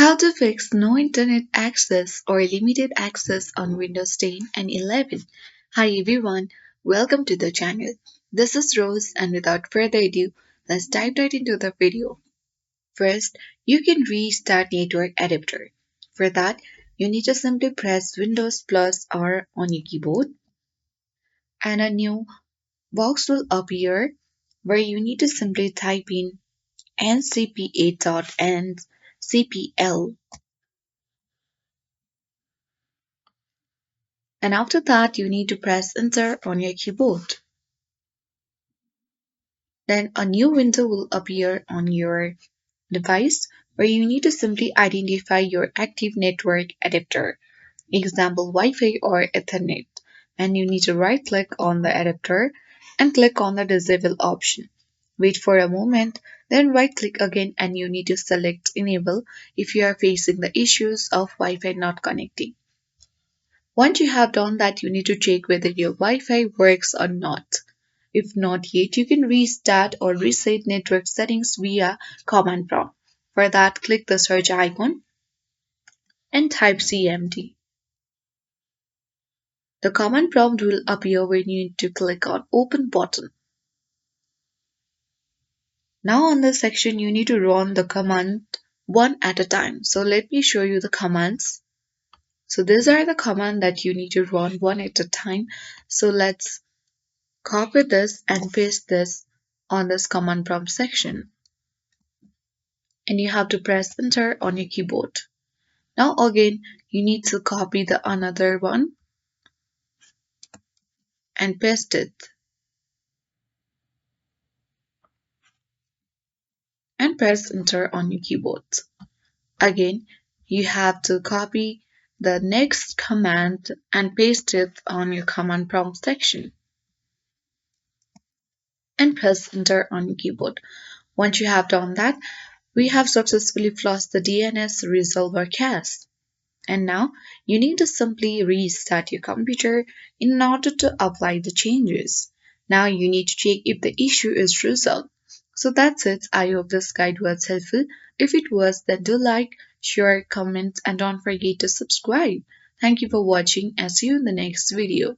How to fix no internet access or limited access on Windows 10 and 11. Hi everyone, welcome to the channel. This is Rose and without further ado, let's dive right into the video. First, you can restart network adapter. For that, you need to simply press Windows plus R on your keyboard and a new box will appear where you need to simply type in ncpa.cpl. And after that, you need to press enter on your keyboard. Then a new window will appear on your device where you need to simply identify your active network adapter, example Wi-Fi or Ethernet. And you need to right click on the adapter and click on the disable option. Wait for a moment, then right click again and you need to select enable if you are facing the issues of Wi-Fi not connecting. Once you have done that, you need to check whether your Wi-Fi works or not. If not yet, you can restart or reset network settings via command prompt. For that, click the search icon and type CMD. The command prompt will appear when you need to click on open button. Now on this section, you need to run the command one at a time. So let me show you the commands. So these are the commands that you need to run one at a time. So let's copy this and paste this on this command prompt section. And you have to press enter on your keyboard. Now again, you need to copy the another one and paste it and press enter on your keyboard. Again, you have to copy the next command and paste it on your command prompt section and press enter on your keyboard. Once you have done that, we have successfully flushed the DNS resolver cache. And now you need to simply restart your computer in order to apply the changes. Now you need to check if the issue is resolved. So that's it. I hope this guide was helpful. If it was, then do like, share, comment, and don't forget to subscribe. Thank you for watching and see you in the next video.